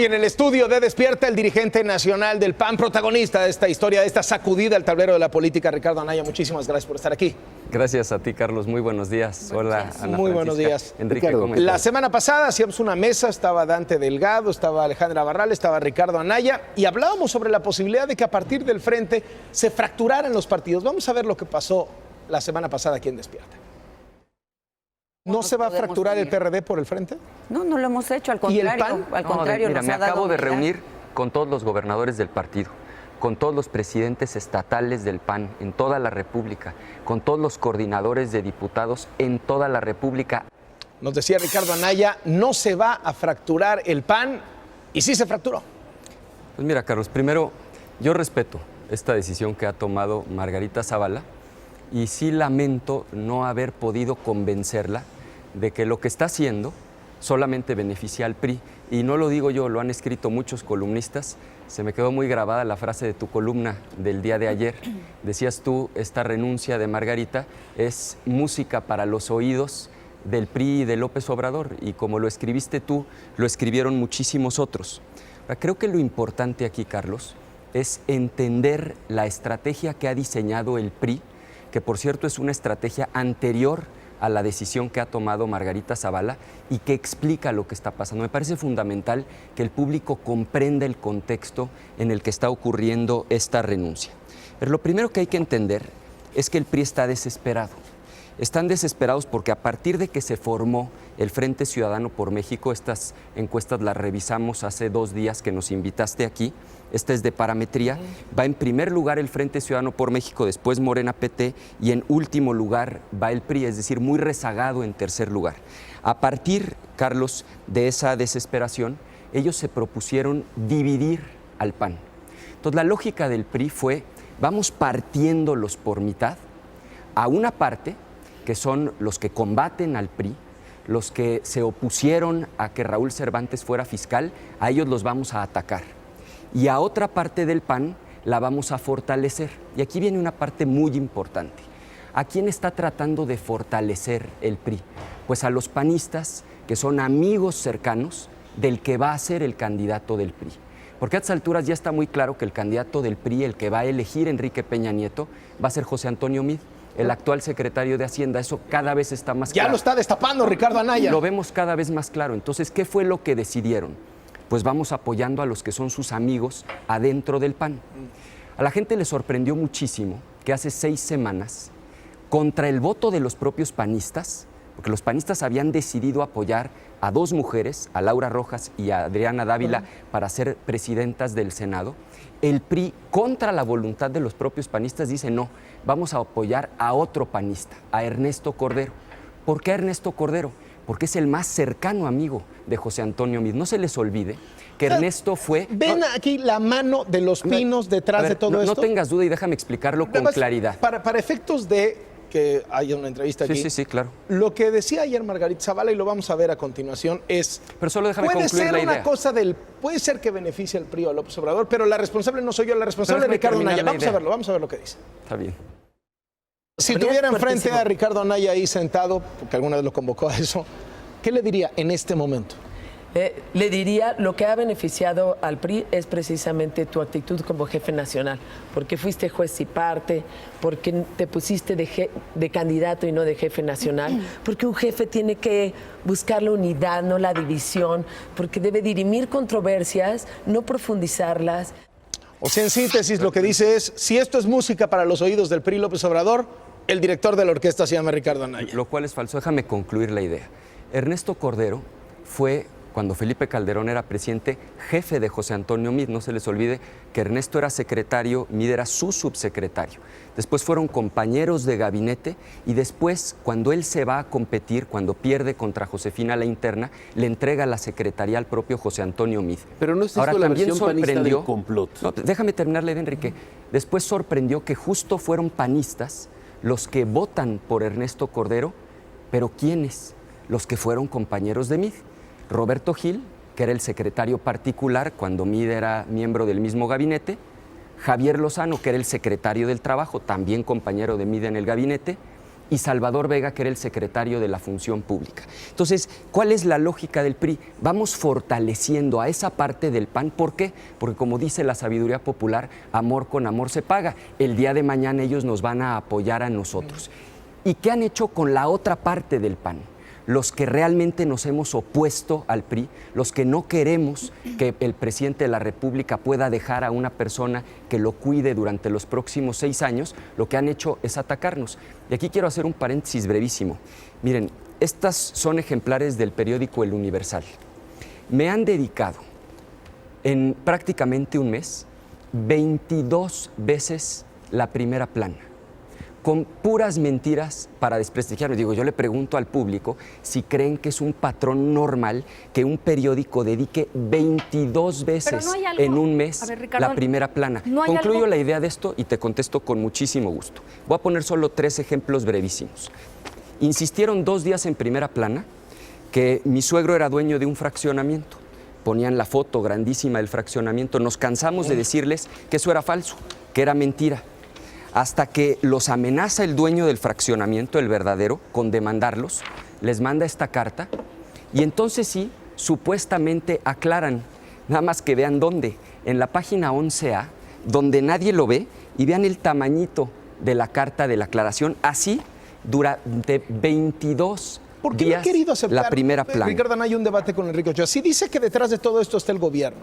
Hoy en el estudio de Despierta, el dirigente nacional del PAN, protagonista de esta historia, de esta sacudida al tablero de la política, Ricardo Anaya. Muchísimas gracias por estar aquí. Gracias a ti, Carlos. Muy buenos días. Hola, Ana Muy Francisca. buenos días. Enrique, ¿cómo estás? La semana pasada hacíamos una mesa, estaba Dante Delgado, estaba Alejandra Barral, estaba Ricardo Anaya, y hablábamos sobre la posibilidad de que a partir del frente se fracturaran los partidos. Vamos a ver lo que pasó la semana pasada aquí en Despierta. ¿No se va a fracturar el PRD por el frente? No, no lo hemos hecho, al ¿Y el contrario. PAN? Al contrario, mira, nos me ha dado acabo de unidad. reunir con todos los gobernadores del partido, con todos los presidentes estatales del PAN en toda la República, con todos los coordinadores de diputados en toda la República. Nos decía Ricardo Anaya, no se va a fracturar el PAN, y sí se fracturó. Pues mira, Carlos, primero, yo respeto esta decisión que ha tomado Margarita Zavala y sí lamento no haber podido convencerla de que lo que está haciendo solamente beneficia al PRI. Y no lo digo yo, lo han escrito muchos columnistas. Se me quedó muy grabada la frase de tu columna del día de ayer. Decías tú, esta renuncia de Margarita es música para los oídos del PRI y de López Obrador. Y como lo escribiste tú, lo escribieron muchísimos otros. Ahora, creo que lo importante aquí, Carlos, es entender la estrategia que ha diseñado el PRI, que por cierto es una estrategia anterior a la decisión que ha tomado Margarita Zavala y que explica lo que está pasando. Me parece fundamental que el público comprenda el contexto en el que está ocurriendo esta renuncia. Pero lo primero que hay que entender es que el PRI está desesperado. Están desesperados porque a partir de que se formó el Frente Ciudadano por México, estas encuestas las revisamos hace 2 días que nos invitaste aquí, esta es de parametría, va en primer lugar el Frente Ciudadano por México, después Morena PT y en último lugar va el PRI, es decir, muy rezagado en tercer lugar. A partir, Carlos, de esa desesperación, ellos se propusieron dividir al PAN. Entonces la lógica del PRI fue, vamos partiéndolos por mitad, a una parte, que son los que combaten al PRI, los que se opusieron a que Raúl Cervantes fuera fiscal, a ellos los vamos a atacar. Y a otra parte del PAN la vamos a fortalecer. Y aquí viene una parte muy importante. ¿A quién está tratando de fortalecer el PRI? Pues a los panistas que son amigos cercanos del que va a ser el candidato del PRI. Porque a estas alturas ya está muy claro que el candidato del PRI, el que va a elegir Enrique Peña Nieto, va a ser José Antonio Meade, el actual secretario de Hacienda. Eso cada vez está más claro. Ya lo está destapando Ricardo Anaya. Lo vemos cada vez más claro. Entonces, ¿qué fue lo que decidieron? Pues vamos apoyando a los que son sus amigos adentro del PAN. A la gente le sorprendió muchísimo que hace 6 semanas, contra el voto de los propios panistas, porque los panistas habían decidido apoyar a 2 mujeres, a Laura Rojas y a Adriana Dávila, para ser presidentas del Senado, el PRI, contra la voluntad de los propios panistas, dice no, vamos a apoyar a otro panista, a Ernesto Cordero. ¿Por qué a Ernesto Cordero? Porque es el más cercano amigo de José Antonio Meade. No se les olvide que Ernesto fue... ¿Ven aquí la mano de los pinos detrás de todo esto? No tengas duda y déjame explicarlo con claridad. Para efectos de que haya una entrevista aquí. Sí, claro. Lo que decía ayer Margarita Zavala, y lo vamos a ver a continuación, es... Pero solo déjame concluir la idea. Puede ser que beneficie al PRI o a López Obrador, pero la responsable no soy yo, la responsable es Ricardo Anaya. Vamos a ver lo que dice. Está bien. Si tuviera enfrente a Ricardo Anaya ahí sentado, porque alguna vez lo convocó a eso, ¿qué le diría en este momento? Le diría, lo que ha beneficiado al PRI es precisamente tu actitud como jefe nacional, porque fuiste juez y parte, porque te pusiste de candidato y no de jefe nacional, porque un jefe tiene que buscar la unidad, no la división, porque debe dirimir controversias, no profundizarlas. O sea, en síntesis, lo que dice es, si esto es música para los oídos del PRI López Obrador, el director de la orquesta se llama Ricardo Anaya. Lo cual es falso. Déjame concluir la idea. Ernesto Cordero fue, cuando Felipe Calderón era presidente, jefe de José Antonio Meade. No se les olvide que Ernesto era secretario, Meade era su subsecretario. Después fueron compañeros de gabinete y después, cuando él se va a competir, cuando pierde contra Josefina la interna, le entrega la secretaría al propio José Antonio Meade. Pero no es esto la versión panista del complot. No, déjame terminar la idea, Enrique. Después sorprendió que justo fueron panistas los que votan por Ernesto Cordero, pero ¿quiénes? Los que fueron compañeros de Meade. Roberto Gil, que era el secretario particular cuando Meade era miembro del mismo gabinete, Javier Lozano, que era el secretario del Trabajo, también compañero de Meade en el gabinete, y Salvador Vega, que era el secretario de la Función Pública. Entonces, ¿cuál es la lógica del PRI? Vamos fortaleciendo a esa parte del PAN. ¿Por qué? Porque como dice la sabiduría popular, amor con amor se paga. El día de mañana ellos nos van a apoyar a nosotros. ¿Y qué han hecho con la otra parte del PAN? Los que realmente nos hemos opuesto al PRI, los que no queremos que el presidente de la República pueda dejar a una persona que lo cuide durante los próximos 6 años, lo que han hecho es atacarnos. Y aquí quiero hacer un paréntesis brevísimo. Miren, estas son ejemplares del periódico El Universal. Me han dedicado en prácticamente un mes 22 veces la primera plana, con puras mentiras para desprestigiarnos. Digo, yo le pregunto al público si creen que es un patrón normal que un periódico dedique 22 veces en un mes la primera plana. Concluyo la idea de esto y te contesto con muchísimo gusto. Voy a poner solo 3 ejemplos brevísimos. Insistieron 2 días en primera plana que mi suegro era dueño de un fraccionamiento. Ponían la foto grandísima del fraccionamiento. Nos cansamos de decirles que eso era falso, que era mentira, hasta que los amenaza el dueño del fraccionamiento, el verdadero, con demandarlos, les manda esta carta y entonces sí, supuestamente aclaran, nada más que vean dónde, en la página 11A, donde nadie lo ve, y vean el tamañito de la carta de la aclaración, así durante 22 ¿Por qué no días ha querido aceptar, la primera plana? Ricardo Anaya, un debate con Enrique Ochoa. Sí dice que detrás de todo esto está el gobierno.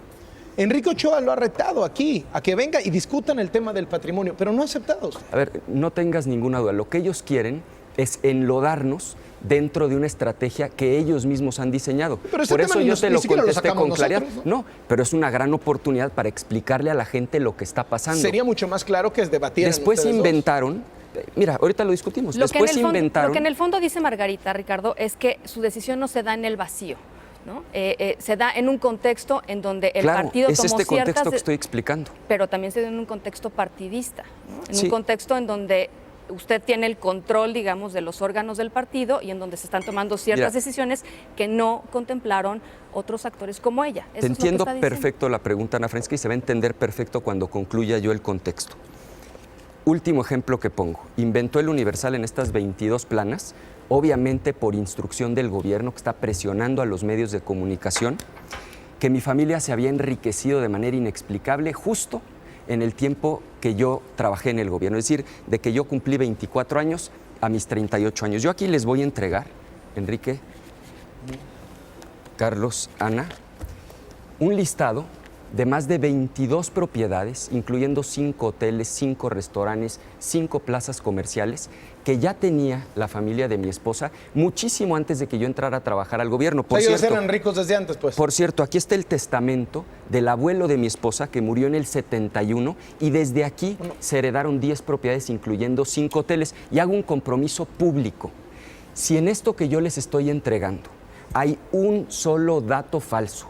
Enrique Ochoa lo ha retado aquí, a que venga y discutan el tema del patrimonio, pero no ha aceptado. A ver, no tengas ninguna duda. Lo que ellos quieren es enlodarnos dentro de una estrategia que ellos mismos han diseñado. Pero por eso yo te lo contesté con claridad. ¿no? Pero es una gran oportunidad para explicarle a la gente lo que está pasando. Sería mucho más claro que es debatir. Después inventaron, mira, ahorita lo discutimos, después inventaron... Lo que en el fondo dice Margarita, Ricardo, es que su decisión no se da en el vacío, ¿no? Se da en un contexto en donde el partido es tomó este ciertas... contexto que estoy explicando. Pero también se da en un contexto partidista, ¿no? En Sí. un contexto en donde usted tiene el control, digamos, de los órganos del partido y en donde se están tomando ciertas decisiones que no contemplaron otros actores como ella. Eso Te es lo que entiendo está diciendo. perfecto la pregunta, Ana Francisca, y se va a entender perfecto cuando concluya yo el contexto. Último ejemplo que pongo. Inventó el Universal en estas 22 planas, obviamente por instrucción del gobierno que está presionando a los medios de comunicación, que mi familia se había enriquecido de manera inexplicable justo en el tiempo que yo trabajé en el gobierno. Es decir, de que yo cumplí 24 años a mis 38 años. Yo aquí les voy a entregar, Enrique, Carlos, Ana, un listado de más de 22 propiedades, incluyendo 5 hoteles, 5 restaurantes, 5 plazas comerciales, que ya tenía la familia de mi esposa muchísimo antes de que yo entrara a trabajar al gobierno. Por cierto, ellos eran ricos desde antes, pues. Por cierto, aquí está el testamento del abuelo de mi esposa, que murió en el 71, y desde aquí se heredaron 10 propiedades, incluyendo 5 hoteles. Y hago un compromiso público. Si en esto que yo les estoy entregando hay un solo dato falso,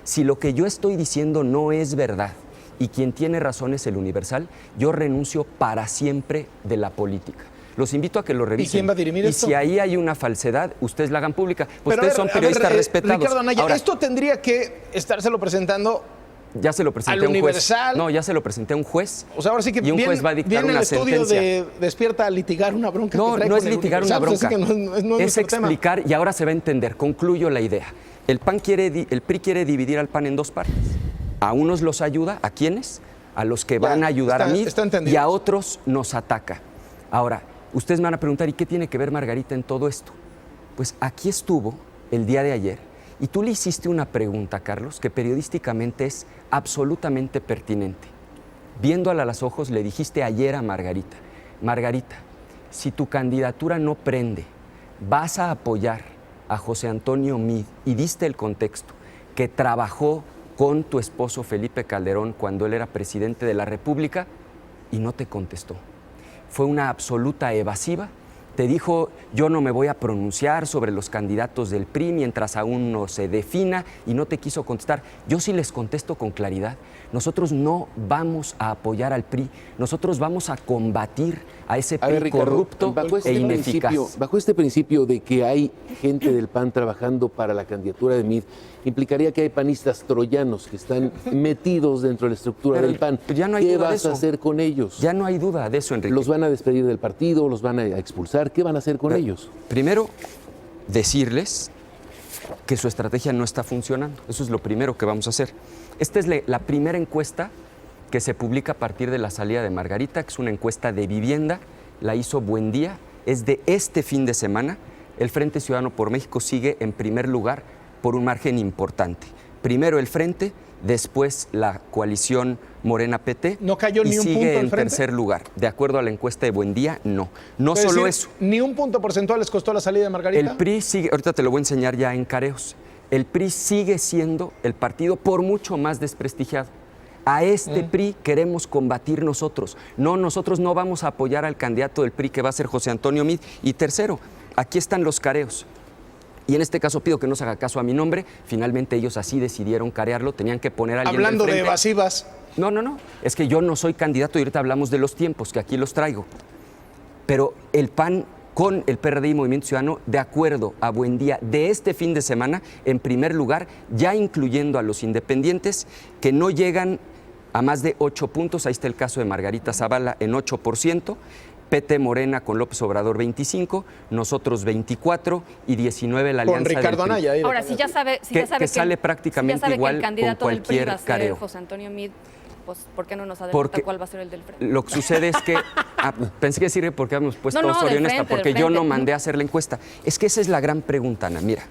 si lo que yo estoy diciendo no es verdad y quien tiene razón es el Universal, yo renuncio para siempre de la política. Los invito a que lo revisen. ¿Y quién va a dirimir esto? Y si ahí hay una falsedad, ustedes la hagan pública. Pues ustedes son periodistas respetados. Ricardo Anaya, ahora, esto tendría que estárselo presentando ya se lo presenté al a un Universal. juez. No, ya se lo presenté a un juez. O sea, ahora sí que y un juez va a dictar viene una el estudio sentencia. de Despierta a litigar una bronca. No, que trae no es con el litigar una Universal, bronca. Pues es que no es nuestro explicar y ahora se va a entender. Concluyo la idea. El PRI quiere dividir al PAN en 2 partes. A unos los ayuda, ¿a quiénes? A los que van a ayudar a mí y a otros nos ataca. Ahora, ustedes me van a preguntar, ¿y qué tiene que ver Margarita en todo esto? Pues aquí estuvo el día de ayer y tú le hiciste una pregunta, Carlos, que periodísticamente es absolutamente pertinente. Viéndola a los ojos, le dijiste ayer a Margarita, Margarita, si tu candidatura no prende, vas a apoyar a José Antonio Meade, y diste el contexto, que trabajó con tu esposo Felipe Calderón cuando él era presidente de la República, y no te contestó. Fue una absoluta evasiva. Te dijo, yo no me voy a pronunciar sobre los candidatos del PRI mientras aún no se defina, y no te quiso contestar. Yo sí les contesto con claridad. Nosotros no vamos a apoyar al PRI, nosotros vamos a combatir a ese PRI Ricardo, corrupto e ineficaz. Bajo este principio de que hay gente del PAN trabajando para la candidatura de Meade, implicaría que hay panistas troyanos que están metidos dentro de la estructura del PAN. Ya no hay ¿Qué duda de vas a eso. hacer con ellos? Ya no hay duda de eso, Enrique. ¿Los van a despedir del partido? ¿Los van a expulsar? entrar, ¿qué van a hacer con ellos? Primero, decirles que su estrategia no está funcionando. Eso es lo primero que vamos a hacer. Esta es la primera encuesta que se publica a partir de la salida de Margarita, que es una encuesta de vivienda, la hizo Buendía, es de este fin de semana. El Frente Ciudadano por México sigue en primer lugar por un margen importante. Primero el Frente, después la coalición Morena-PT. ¿No cayó y ni un sigue punto el en Frente? tercer lugar. De acuerdo a la encuesta de Buendía, no. No Es solo decir, eso. ¿Ni un punto porcentual les costó la salida de Margarita? El PRI sigue, ahorita te lo voy a enseñar ya en careos, el PRI sigue siendo el partido por mucho más desprestigiado. A este PRI queremos combatir nosotros. No, nosotros no vamos a apoyar al candidato del PRI que va a ser José Antonio Meade. Y tercero, aquí están los careos. Y en este caso pido que no se haga caso a mi nombre. Finalmente ellos así decidieron carearlo, tenían que poner a alguien Hablando del de frente. evasivas. No, es que yo no soy candidato y ahorita hablamos de los tiempos, que aquí los traigo. Pero el PAN con el PRD y Movimiento Ciudadano, de acuerdo a Buendía, de este fin de semana, en primer lugar, ya incluyendo a los independientes, que no llegan a más de 8 puntos. Ahí está el caso de Margarita Zavala en 8%, PT Morena con López Obrador 25%, nosotros 24% y 19% la alianza Con Ricardo del PRI. Anaya. ahí de Ahora, si ya sabe, Que sale prácticamente si ya sabe igual que el candidato con del PRI va a cualquier ser careo. José Antonio Meade, pues ¿por qué no nos adelanta Porque cuál va a ser el del Frente? Lo que sucede es que, pensé que sirve porque habíamos puesto No, a Osorio del en esta, frente, porque del yo no frente. mandé a hacer la encuesta. Es que esa es la gran pregunta, Ana. Mira,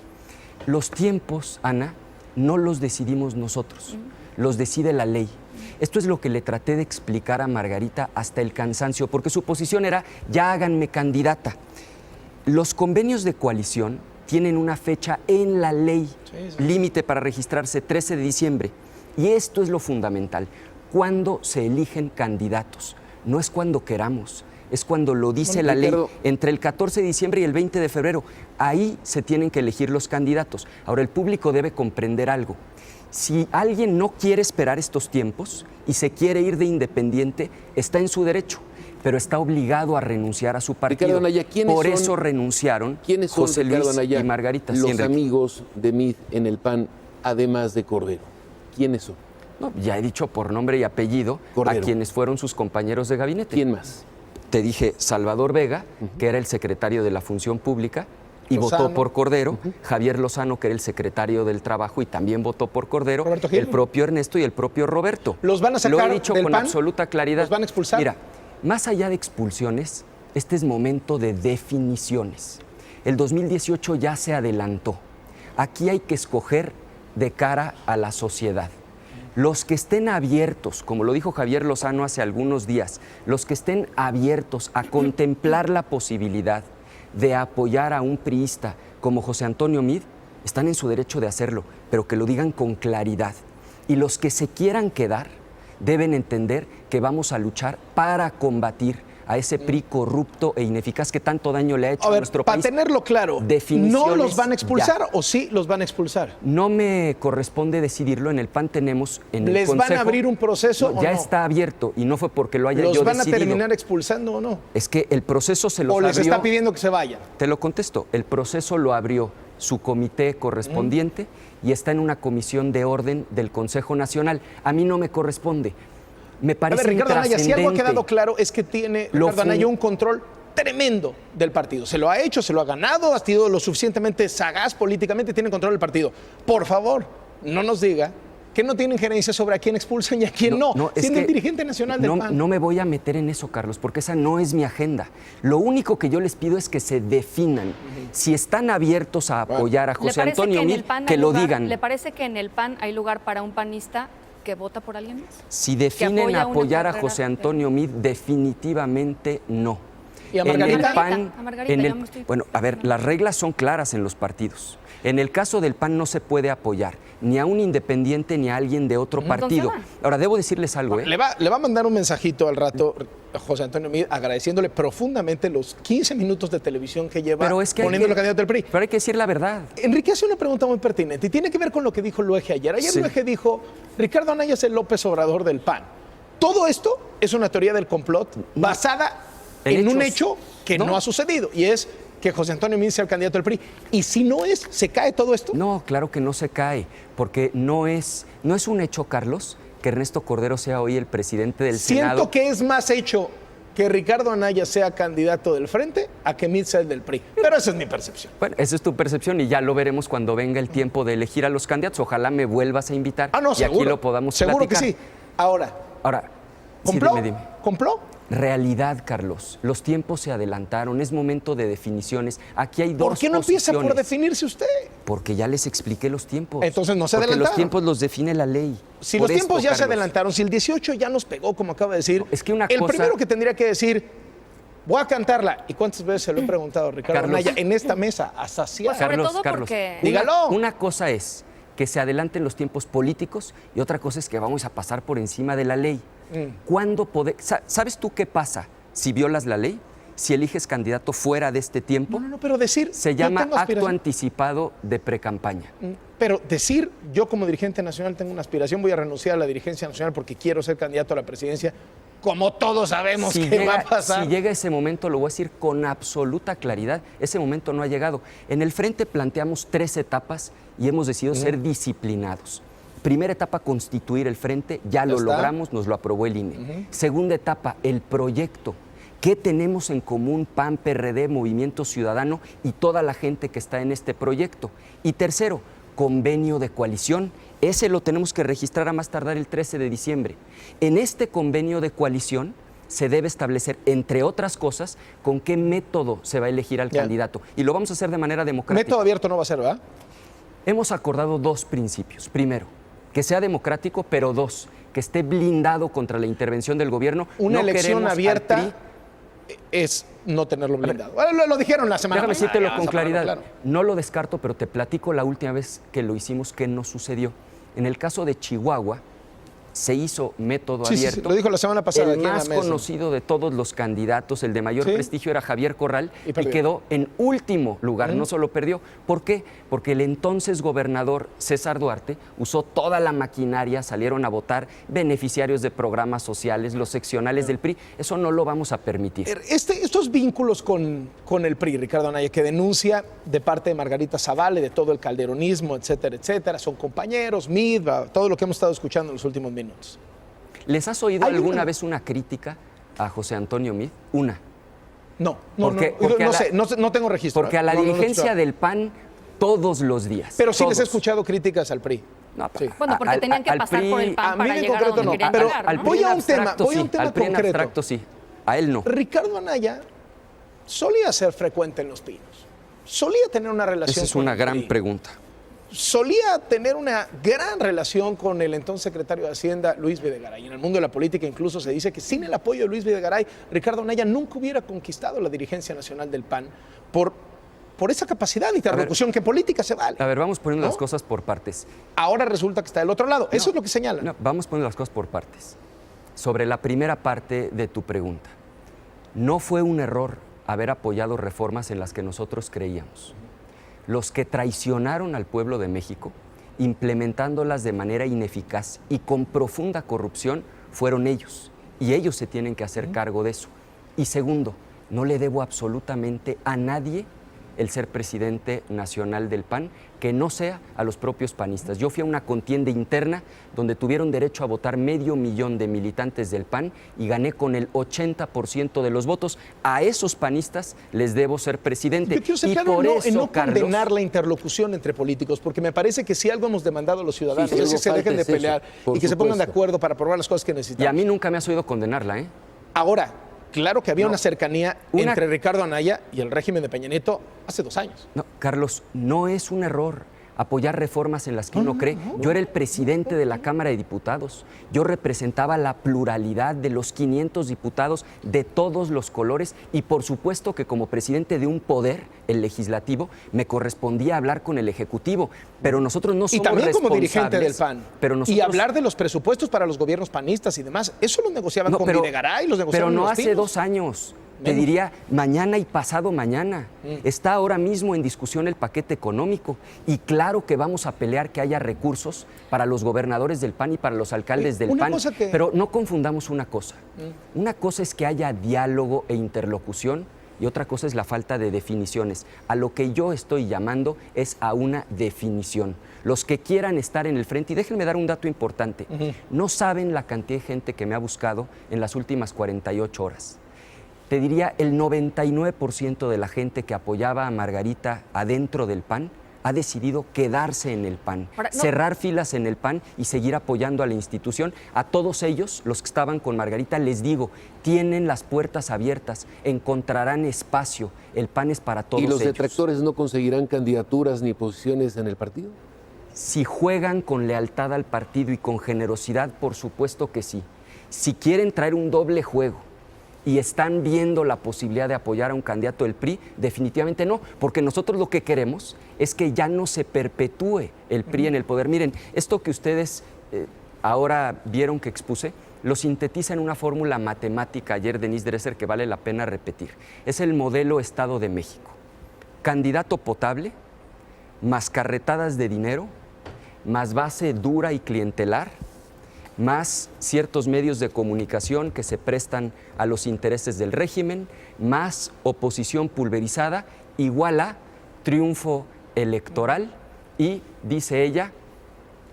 los tiempos, Ana, no los decidimos nosotros, los decide la ley. Esto es lo que le traté de explicar a Margarita hasta el cansancio, porque su posición era, ya háganme candidata. Los convenios de coalición tienen una fecha en la ley, límite para registrarse 13 de diciembre. Y esto es lo fundamental, cuando se eligen candidatos. No es cuando queramos, es cuando lo dice la ley. Ricardo, Entre el 14 de diciembre y el 20 de febrero, ahí se tienen que elegir los candidatos. Ahora, el público debe comprender algo. Si alguien no quiere esperar estos tiempos y se quiere ir de independiente, está en su derecho, pero está obligado a renunciar a su partido. Ricardo Anaya, ¿quiénes Por son- eso renunciaron ¿Quiénes son, José Ricardo Luis Anaya, y Margarita. Sí, los Enrique. amigos de Meade en el PAN, además de Cordero? ¿Quiénes son? No, ya he dicho por nombre y apellido Cordero. a quienes fueron sus compañeros de gabinete. ¿Quién más? Te dije Salvador Vega, que era el secretario de la Función Pública y Lozano. votó por Cordero, Javier Lozano, que era el secretario del Trabajo y también votó por Cordero, Roberto Gil. el propio Ernesto y el propio Roberto. ¿Los van a sacar Lo he dicho del con PAN? absoluta claridad. ¿Los van a expulsar? Mira, más allá de expulsiones, este es momento de definiciones. El 2018 ya se adelantó. Aquí hay que escoger de cara a la sociedad. Los que estén abiertos, como lo dijo Javier Lozano hace algunos días, los que estén abiertos a contemplar la posibilidad de apoyar a un priista como José Antonio Meade, están en su derecho de hacerlo, pero que lo digan con claridad. Y los que se quieran quedar deben entender que vamos a luchar para combatir a ese PRI corrupto e ineficaz que tanto daño le ha hecho A a ver, nuestro para país. tenerlo claro, ¿no Definiciones los van a expulsar ya. o sí los van a expulsar? No me corresponde decidirlo. En el PAN tenemos en el ¿Les van Consejo, a abrir un proceso o ya no? está abierto y no fue porque lo haya ¿Los yo van a decidido. terminar expulsando o no? Es que el proceso se los ¿O les abrió. está pidiendo que se vayan? Te lo contesto. El proceso lo abrió su comité correspondiente y está en una comisión de orden del Consejo Nacional. A mí no me corresponde. Me A parece ver, Ricardo Anaya, si algo ha intrascendente. quedado claro es que tiene Lo Ricardo Anaya fun- un control tremendo del partido. Se lo ha hecho, se lo ha ganado, ha sido lo suficientemente sagaz políticamente, tiene control del partido. Por favor, no nos diga que no tiene injerencia sobre a quién expulsan y a quién no, es siendo que el dirigente nacional del PAN. No me voy a meter en eso, Carlos, porque esa no es mi agenda. Lo único que yo les pido es que se definan. Si están abiertos a apoyar a ¿Le José parece Antonio en el Meade, PAN que hay lo lugar- digan. ¿Le parece que en el PAN hay lugar para un panista que vota por alguien más? Si definen apoya una apoyar a carrera José de- Antonio Meade, definitivamente no. ¿Y a En el Margarita? PAN, A Margarita, en ya el- me estoy- bueno, a ver, las reglas son claras en los partidos. En el caso del PAN no se puede apoyar ni a un independiente ni a alguien de otro partido. Entonces, Ahora, debo decirles algo, ¿eh? Le va a mandar un mensajito al rato a José Antonio Meade agradeciéndole profundamente los 15 minutos de televisión que lleva Pero es que hay poniéndolo que- candidato del PRI. Pero hay que decir la verdad. Enrique hace una pregunta muy pertinente y tiene que ver con lo que dijo Luege ayer. Ayer Sí. Luege dijo, Ricardo Anaya es el López Obrador del PAN. Todo esto es una teoría del complot basada En en un hechos. hecho que no ha sucedido y es que José Antonio Meade sea el candidato del PRI. Y si no es, ¿se cae todo esto? No, claro que no se cae, porque no es un hecho, Carlos, que Ernesto Cordero sea hoy el presidente del Siento Senado. que es más hecho que Ricardo Anaya sea candidato del Frente a que Mid sea el del PRI. Pero esa es mi percepción. Bueno, esa es tu percepción y ya lo veremos cuando venga el tiempo de elegir a los candidatos. Ojalá me vuelvas a invitar Ah, no, y seguro. aquí lo podamos Seguro platicar. que sí. Ahora, Sí, ¿compló? dime. ¿Compló? Realidad, Carlos. Los tiempos se adelantaron, es momento de definiciones. Aquí hay dos ¿Por qué no empieza por posiciones. definirse usted? Porque ya les expliqué los tiempos. Entonces no se Porque adelantaron. los tiempos los define la ley. Si Por los tiempos esto, ya se Carlos. adelantaron, si el 18 ya nos pegó, como acaba de decir, No, es que una el cosa- primero que tendría que decir, voy a cantarla. ¿Y cuántas veces se lo he preguntado a Ricardo Carlos. Anaya en esta mesa? A saciar. Pues sobre todo porque- Dígalo. Una cosa es que se adelanten los tiempos políticos y otra cosa es que vamos a pasar por encima de la ley. ¿Cuándo ¿Sabes tú qué pasa si violas la ley? Si eliges candidato fuera de este tiempo, No, pero decir... se yo llama tengo acto aspiración. anticipado de precampaña. Pero decir, yo como dirigente nacional tengo una aspiración, voy a renunciar a la dirigencia nacional porque quiero ser candidato a la presidencia, como todos sabemos que va a pasar. Si llega ese momento, lo voy a decir con absoluta claridad, ese momento no ha llegado. En el Frente planteamos 3 etapas y hemos decidido ser disciplinados. Primera etapa, constituir el Frente, ya lo está. logramos, nos lo aprobó el INE. Segunda etapa, el proyecto. ¿Qué tenemos en común PAN, PRD, Movimiento Ciudadano y toda la gente que está en este proyecto? Y tercero, convenio de coalición. Ese lo tenemos que registrar a más tardar el 13 de diciembre. En este convenio de coalición se debe establecer, entre otras cosas, con qué método se va a elegir al Ya. candidato. Y lo vamos a hacer de manera democrática. Método abierto no va a ser, ¿verdad? Hemos acordado 2 principios. Primero, que sea democrático, pero 2, que esté blindado contra la intervención del gobierno. Una No elección queremos al abierta PRI. es no tenerlo blindado. Lo dijeron la semana Déjame pasada. decírtelo ya, con vamos a ponerlo claridad. claro. No lo descarto, pero te platico la última vez que lo hicimos, que no sucedió. En el caso de Chihuahua, se hizo método Sí, sí, abierto. sí, lo dijo la semana pasada El aquí en la más mesa. conocido de todos los candidatos, el de mayor Sí. prestigio, era Javier Corral Y y perdió. quedó en último lugar, no solo perdió. ¿Por qué? Porque el entonces gobernador César Duarte usó toda la maquinaria, salieron a votar beneficiarios de programas sociales, los seccionales del PRI. Eso no lo vamos a permitir. Estos vínculos con el PRI, Ricardo Anaya, que denuncia de parte de Margarita Zavala, de todo el calderonismo, etcétera, etcétera, son compañeros, MID, todo lo que hemos estado escuchando en los últimos minutos. ¿Les has oído ¿Hay alguna una- vez una crítica a José Antonio Mid? Una. No, Porque- no, porque no a la- sé, no tengo registro. Porque a la No, no, no he dirigencia escuchado. del PAN todos los días. Pero sí les he todos. escuchado críticas al PRI. No, Sí. Bueno, porque tenían que al pasar PRI por el a PAN mí para en llegar a concreto donde no, querían pero llegar, al ¿no? PRI Voy en a un tema, abstracto voy a sí, un tema al PRI en concreto. abstracto sí, a él no. Ricardo Anaya solía ser frecuente en Los Pinos. Solía tener una relación Esa es con una el gran PRI. pregunta. Solía tener una gran relación con el entonces secretario de Hacienda, Luis Videgaray. En el mundo de la política incluso se dice que sin el apoyo de Luis Videgaray, Ricardo Anaya nunca hubiera conquistado la dirigencia nacional del PAN por esa capacidad de interlocución que en política se vale. A ver, vamos poniendo ¿No? las cosas por partes. Ahora resulta que está del otro lado. Eso es lo que señalan. No, vamos poniendo las cosas por partes. Sobre la primera parte de tu pregunta, no fue un error haber apoyado reformas en las que nosotros creíamos. Los que traicionaron al pueblo de México, implementándolas de manera ineficaz y con profunda corrupción, fueron ellos. Y ellos se tienen que hacer cargo de eso. Y segundo, no le debo absolutamente a nadie el ser presidente nacional del PAN, que no sea a los propios panistas. Yo fui a una contienda interna donde tuvieron derecho a votar 500,000 de militantes del PAN y gané con el 80% de los votos. A esos panistas les debo ser presidente. Yo quiero ser Y claro por en no Carlos, condenar la interlocución entre políticos, porque me parece que si algo hemos demandado a los ciudadanos Sí, sí, es que algo se falta dejen de es eso, pelear por y que se pongan de supuesto. acuerdo para aprobar las cosas que y a necesitamos. mí nunca me has oído condenarla, ¿eh? Ahora, claro que había una cercanía Una- entre Ricardo Anaya y el régimen de Peña Nieto hace 2 años. No, Carlos, no es un error apoyar reformas en las que uno cree. Yo era el presidente de la Cámara de Diputados. Yo representaba la pluralidad de los 500 diputados de todos los colores y por supuesto que como presidente de un poder, el legislativo, me correspondía hablar con el ejecutivo. Pero nosotros no Y somos también como dirigente del responsables, PAN. Pero nosotros, Y hablar de los presupuestos para los gobiernos panistas y demás, eso lo negociaban No, con pero- Videgaray, los pero negociaban no Los hace Pinos. 2 años. Te Menos. diría mañana y pasado mañana. Está ahora mismo en discusión el paquete económico y claro que vamos a pelear que haya recursos para los gobernadores del PAN y para los alcaldes del Una PAN. cosa que- Pero no confundamos una cosa. Una cosa es que haya diálogo e interlocución y otra cosa es la falta de definiciones. A lo que yo estoy llamando es a una definición. Los que quieran estar en el frente, y déjenme dar un dato importante, no saben la cantidad de gente que me ha buscado en las últimas 48 horas. te diría el 99% de la gente que apoyaba a Margarita adentro del PAN ha decidido quedarse en el PAN, Ahora, no. cerrar filas en el PAN y seguir apoyando a la institución. A todos ellos, los que estaban con Margarita, les digo, tienen las puertas abiertas, encontrarán espacio. El PAN es para todos ¿Y los ellos. detractores no conseguirán candidaturas ni posiciones en el partido? Si juegan con lealtad al partido y con generosidad, por supuesto que sí. Si quieren traer un doble juego y están viendo la posibilidad de apoyar a un candidato del PRI, definitivamente no, porque nosotros lo que queremos es que ya no se perpetúe el PRI en el poder. Miren, esto que ustedes ahora vieron que expuse, lo sintetiza en una fórmula matemática ayer Denise Dresser que vale la pena repetir. Es el modelo Estado de México. Candidato potable, más carretadas de dinero, más base dura y clientelar, más ciertos medios de comunicación que se prestan a los intereses del régimen, más oposición pulverizada, igual a triunfo electoral y, dice ella,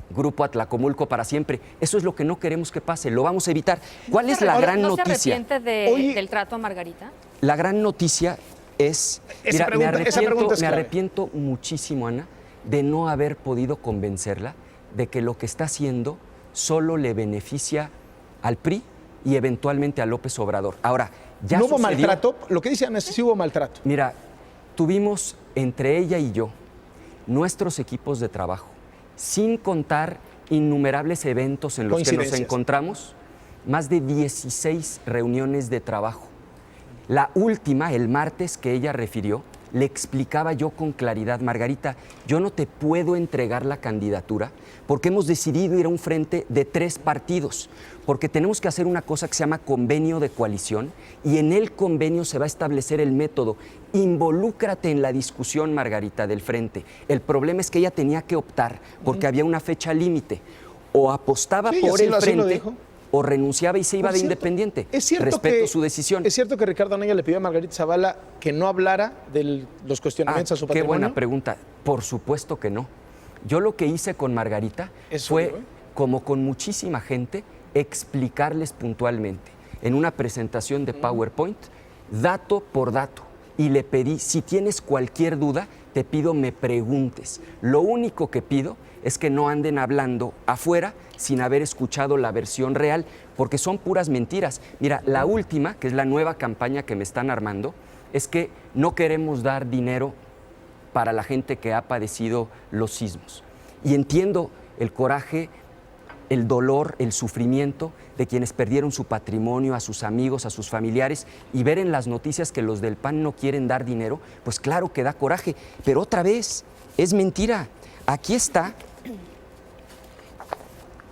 Grupo Atlacomulco para siempre. Eso es lo que no queremos que pase, lo vamos a evitar. ¿Cuál es la gran ¿No se noticia? arrepiente Oye. del trato a Margarita? La gran noticia es, Esa pregunta es me clave. arrepiento muchísimo, Ana, de no haber podido convencerla de que lo que está haciendo solo le beneficia al PRI y eventualmente a López Obrador. Ahora, ya ¿No hubo sucedió. maltrato? Lo que dice Ana es que sí hubo maltrato. Mira, tuvimos entre ella y yo nuestros equipos de trabajo, sin contar innumerables eventos en los que nos Coincidencias. encontramos, más de 16 reuniones de trabajo. La última, el martes que ella refirió, le explicaba yo con claridad, Margarita, yo no te puedo entregar la candidatura porque hemos decidido ir a un frente de 3 partidos, porque tenemos que hacer una cosa que se llama convenio de coalición y en el convenio se va a establecer el método. Involúcrate en la discusión, Margarita, del frente. El problema es que ella tenía que optar porque había una fecha límite. O apostaba Sí, por así el lo frente dijo. o renunciaba y se iba Por de cierto, independiente. es cierto Respeto que- su decisión. Es cierto que Ricardo Anaya le pidió a Margarita Zavala que no hablara de los cuestionamientos a su Qué patrimonio. buena pregunta. Por supuesto que no. Yo lo que hice con Margarita Eso fue, digo, ¿eh? como con muchísima gente, explicarles puntualmente en una presentación de PowerPoint, dato por dato. Y le pedí, si tienes cualquier duda, te pido me preguntes. Lo único que pido es que no anden hablando afuera sin haber escuchado la versión real, porque son puras mentiras. Mira, la última, que es la nueva campaña que me están armando, es que no queremos dar dinero para la gente que ha padecido los sismos. Y entiendo el coraje, el dolor, el sufrimiento de quienes perdieron su patrimonio, a sus amigos, a sus familiares, y ver en las noticias que los del PAN no quieren dar dinero, pues claro que da coraje. Pero otra vez, es mentira. Aquí está,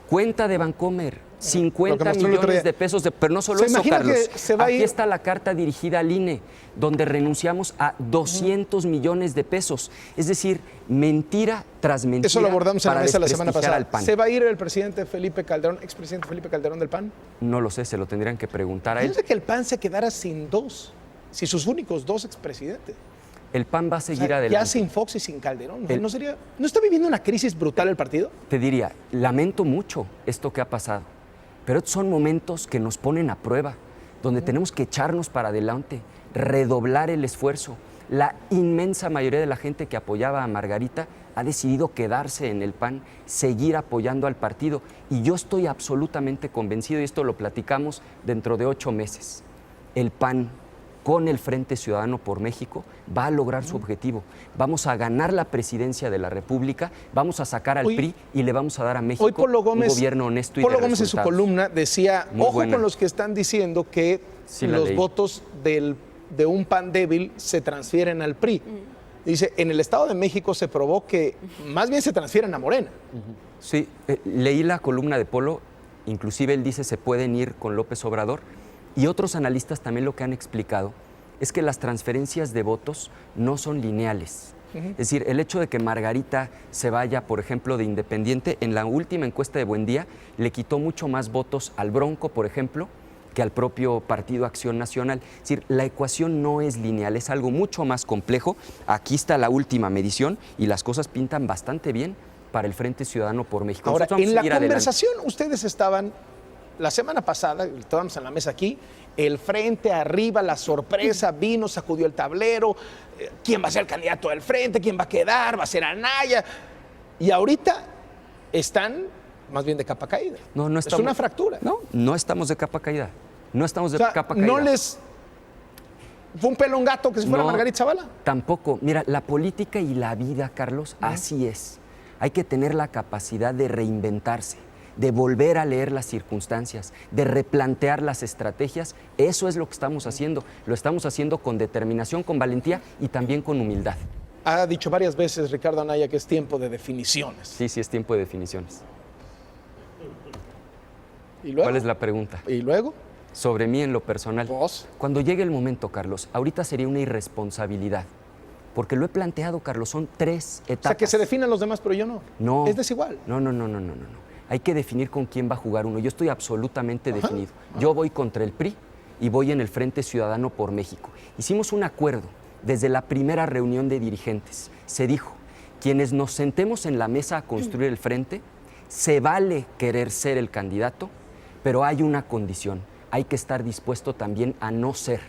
cuenta de Bancomer, 50 mostró el otro millones día. de pesos, pero no solo ¿Se eso, imagina Carlos. que se va a Aquí ir? está la carta dirigida al INE, donde renunciamos a 200 millones de pesos. Es decir, mentira tras mentira. Eso lo abordamos en la para mesa la semana desprestigiar pasada. al PAN. ¿Se va a ir el presidente Felipe Calderón, expresidente Felipe Calderón del PAN? No lo sé, se lo tendrían que preguntar a él. Piensa que el PAN se quedara sin dos, si sus únicos 2 expresidentes. El PAN va a O sea, seguir ya adelante. sin Fox y sin Calderón. ¿No está viviendo una crisis brutal el partido? Te diría, lamento mucho esto que ha pasado, pero estos son momentos que nos ponen a prueba, donde tenemos que echarnos para adelante, redoblar el esfuerzo. La inmensa mayoría de la gente que apoyaba a Margarita ha decidido quedarse en el PAN, seguir apoyando al partido. Y yo estoy absolutamente convencido, y esto lo platicamos dentro de 8 meses, el PAN con el Frente Ciudadano por México va a lograr su objetivo. Vamos a ganar la presidencia de la República, vamos a sacar al Hoy- PRI y le vamos a dar a México Hoy Polo Gómez, un gobierno honesto y Polo de Gómez en su resultados. columna decía, Muy ojo buena. con los que están diciendo que Sí, la los leí. votos de un PAN débil se transfieren al PRI. Dice, en el Estado de México se probó que más bien se transfieren a Morena. Sí, leí la columna de Polo, inclusive él dice se pueden ir con López Obrador, y otros analistas también lo que han explicado es que las transferencias de votos no son lineales. Es decir, el hecho de que Margarita se vaya, por ejemplo, de independiente, en la última encuesta de Buen Día le quitó mucho más votos al Bronco, por ejemplo, que al propio Partido Acción Nacional. Es decir, la ecuación no es lineal, es algo mucho más complejo. Aquí está la última medición y las cosas pintan bastante bien para el Frente Ciudadano por México. Ahora, Nosotros vamos en a la seguir adelante. conversación ustedes estaban la semana pasada, estábamos en la mesa aquí, el frente arriba, la sorpresa, vino, sacudió el tablero, quién va a ser el candidato del frente, quién va a quedar, va a ser Anaya. Y ahorita están más bien de capa caída. No, no estamos, es una fractura. No estamos de capa caída. No estamos de capa caída. No les... ¿Fue un pelo un gato que se fuera Margarita Zavala? Tampoco. Mira, la política y la vida, Carlos, así es. Hay que tener la capacidad de reinventarse, de volver a leer las circunstancias, de replantear las estrategias. Eso es lo que estamos haciendo. Lo estamos haciendo con determinación, con valentía y también con humildad. Ha dicho varias veces Ricardo Anaya que es tiempo de definiciones. Sí, es tiempo de definiciones. ¿Y luego? ¿Cuál es la pregunta? ¿Y luego? Sobre mí en lo personal. ¿Vos? Cuando llegue el momento, Carlos, ahorita sería una irresponsabilidad. Porque lo he planteado, Carlos, son 3 etapas. O sea, que se definan los demás, pero yo no. No. Es desigual. No. Hay que definir con quién va a jugar uno. Yo estoy absolutamente definido. Yo voy contra el PRI y voy en el Frente Ciudadano por México. Hicimos un acuerdo desde la primera reunión de dirigentes. Se dijo, quienes nos sentemos en la mesa a construir el frente, se vale querer ser el candidato, pero hay una condición. Hay que estar dispuesto también a no ser.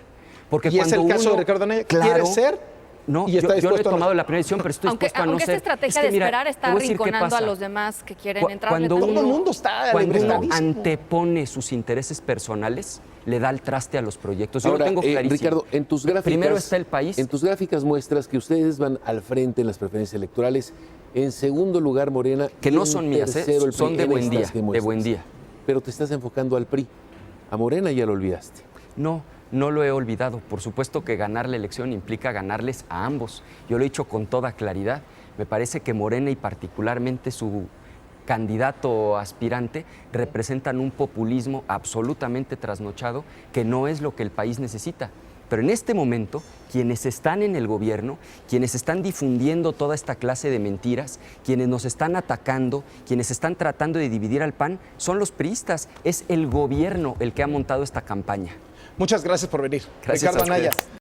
Porque ¿Y es el caso de Ricardo Anaya? ¿Quiere ser? No, y está yo no he dispuesto tomado la primera decisión, pero estoy dispuesto a no aunque ser. esta estrategia Es que, de mira, esperar te está voy a decir qué arrinconando a pasa. los demás que quieren entrar. Cuando Todo el mundo está cuando uno librestadísimo. antepone sus intereses personales, le da el traste a los proyectos. Yo Ahora, lo tengo clarísimo. Ricardo, en tus gráficas... Primero está el país. En tus gráficas muestras que ustedes van al frente en las preferencias electorales. En segundo lugar, Morena. Que no en son mías, tercero, el son PRI, de en buen día, estas que de muestras. buen día. Pero te estás enfocando al PRI. A Morena ya lo olvidaste. No lo he olvidado. Por supuesto que ganar la elección implica ganarles a ambos. Yo lo he dicho con toda claridad. Me parece que Morena y particularmente su candidato o aspirante representan un populismo absolutamente trasnochado que no es lo que el país necesita. Pero en este momento, quienes están en el gobierno, quienes están difundiendo toda esta clase de mentiras, quienes nos están atacando, quienes están tratando de dividir al PAN, son los priistas. Es el gobierno el que ha montado esta campaña. Muchas gracias por venir. Gracias Ricardo a ustedes. Anaya.